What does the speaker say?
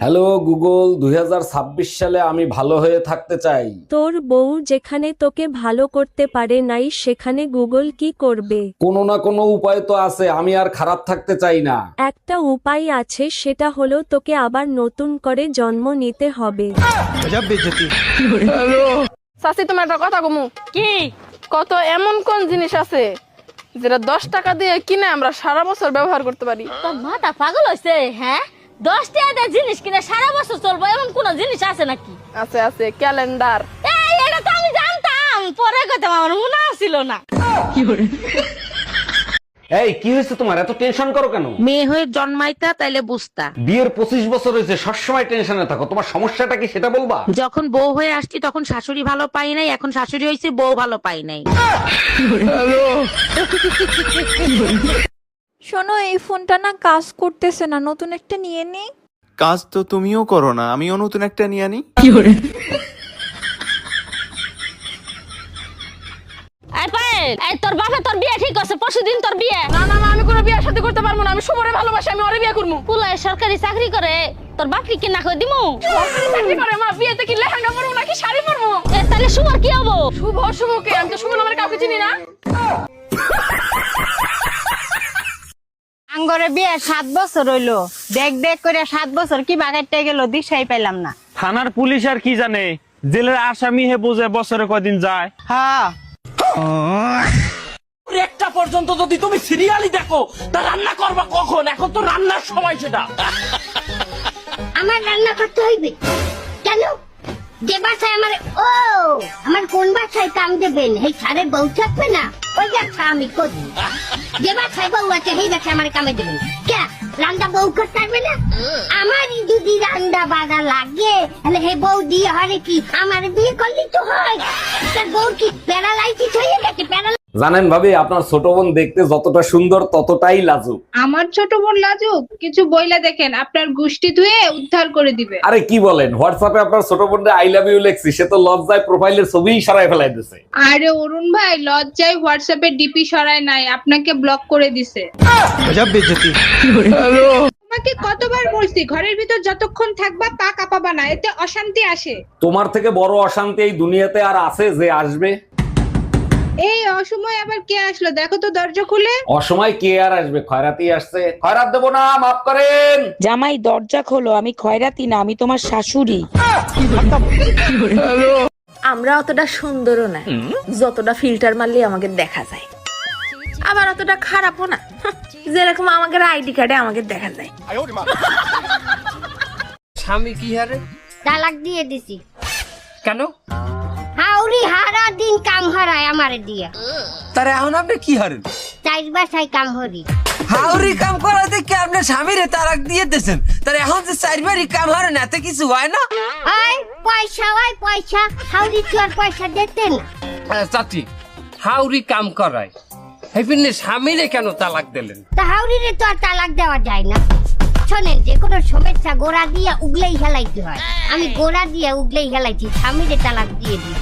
Hello Google, 2026 সালে আমি ভালো হয়ে থাকতে চাই। তোর বউ যেখানে তোকে ভালো করতে পারে নাই সেখানে গুগল কি করবে? কোনো না কোনো উপায় তো আছে, আমি আর খারাপ থাকতে চাই না। একটা উপায় আছে, সেটা হলো তোকে আবার নতুন করে জন্ম নিতে হবে। চাচি তোমার একটা কথা কমু কি? কত এমন কোন জিনিস আছে যেটা 10 টাকা দিয়ে কিনে আমরা সারা বছর ব্যবহার করতে পারি? তোর মাথা পাগল হয়েছে? হ্যাঁ, 10 টাকা দিয়ে জিনিস কিনে সারা বছর চলবো এমন কোন জিনিস আছে নাকি? আছে আছে, ক্যালেন্ডার। এই এটা তো আমি জানতাম, পরে কথা আমার মনে ছিল না। এই কি হয়েছে তোমার, এত টেনশন করো কেন? মেয়ে হয়ে জন্মাইতা তাইলে বুঝতা। বিয়ের 25 বছর হয়েছে, সবসময় টেনশনে থাকো, তোমার সমস্যাটা কি সেটা বলবা? যখন বউ হয়ে আসছি তখন শাশুড়ি ভালো পাই নাই, এখন শাশুড়ি হয়েছে বউ ভালো পাই নাই। শোনো, এই ফোনটা না কাজ করতেছে না, নতুন একটা নিয়ে নি। কাজ তো তুমিও করো না, আমিও নতুন একটা নিয়ে আনি। এই পায়েল, এই তোর বাপে তোর বিয়ে ঠিক আছে, পরশুদিন তোর বিয়ে। না না না, আমি কোনো বিয়ে শাদী করতে পারবো না। আমি শুভরে ভালোবাসি, আমি ওরে বিয়ে করবো। পুলায় সরকারি চাকরি করে, তোর বাপকে কি না করে দিমু? সরকারি চাকরি করে মা, বিয়েতে কি লেহেঙ্গা পরবো নাকি শাড়ি পরবো? এ তাহলে শুভর কি হবো? শুভ শুভকে আমি তো শুভ নামের কাউকে চিনি না। আঙ্গরে বিয়ে 7 বছর হইলো, দেখ দেখ করে 7 বছর কি বাগাইতে গেল দিশাই পাইলাম না। থানার পুলিশ আর কি জানে, জেলের আসামি হে বোঝে বছরে কদিন যায়। হ্যাঁ, একটা পর্যন্ত যদি তুমি সিরিয়ালই দেখো তা রান্না করবা কখন? এখন তো রান্নার সময় সেটা। আমার রান্না করতে হইবে কেন? যে বাসায় আমার কোন বাসায় কাম দেবেন এই সারে বউ থাকবে না, ওই ব্যবসা আমি করি। যে বাসায় বউ আছে সেই ব্যবসা আমার কামে দেবেন কে? রান্না বউ করতে পারবে না? আমারই যদি রান্না বাড়া লাগে তাহলে হে বউ দিয়ে হরে কি আমার বিয়ে করলি তো হয়? তার বউ কি প্যারালাইসিস হয়ে গেছে? জানেন ভাবি, আপনার ছোট বোন দেখতে যতটা সুন্দর ততটাই লাজুক। আমার ছোট বোন লাজুক? কিছু বইলা দেখেন, আপনার গোষ্ঠী ধুয়ে উদ্ধার করে দিবে। আরে কি বলেন, হোয়াটসঅ্যাপে আপনার ছোট বোনকে আই লাভ ইউ লেখছি, সে তো লজ্জায় প্রোফাইলের ছবিই সরাই ফেলাই দিছে। আরে অরুণ ভাই, লজ্জায় হোয়াটসঅ্যাপে ডিপি সরায় নাই, আপনাকে ব্লক করে দিছে। তোমাকে কতবার বলছি ঘরের ভিতর যতক্ষণ থাকবা পা কাঁপাবা না, এতে অশান্তি আসে। তোমার থেকে বড় অশান্তি এই দুনিয়াতে আর আছে যে আসবে? এই অসময় আবার কে আসলো? দেখো তো দরজা খুলে। অসময় কে আর আসবে? খয়রাতি আসছে। খয়রাত দেবো না, মাফ করেন। জামাই দরজা খোলো, আমি খয়রাতি না, আমি তোমার শাশুড়ি। আমরা অতটা সুন্দরও না, যতটা ফিল্টার মারলে আমাকে দেখা যায়। আবার অতটা খারাপও না, যেরকম আমাদের আইডি কার্ডে আমাকে দেখা যায়। স্বামী কি হারে? তালাক দিয়ে দিছি। কেন? হাউরি হারা দিন কাম হারায় আমারে দিয়া। তারে এখন আপনি কি হারেন? 4 বাসায় কাম হরি। হাউরি কাম করা দেখে আপনার স্বামীরে তালাক দিয়ে দিয়েছেন, তার এখন যে 4 বারই কাম হারেন এতে কিছু হয় না? আয় পয়সা, ওই পয়সা হাউরি তো আর পয়সা দিতেন। চাচি, হাউরি কাম করায় হেপিনে স্বামীরে কেন তালাক দিলেন? তা হাউরিরে তো আর তালাক দেওয়া যায় না। শোনেন, যে কোনো সমস্যা গোড়া দিয়ে উগলেই হেলাইতে হয়। আমি গোড়া দিয়ে উগলেই হেলাইছি, স্বামীরে তালাক দিয়ে দিই।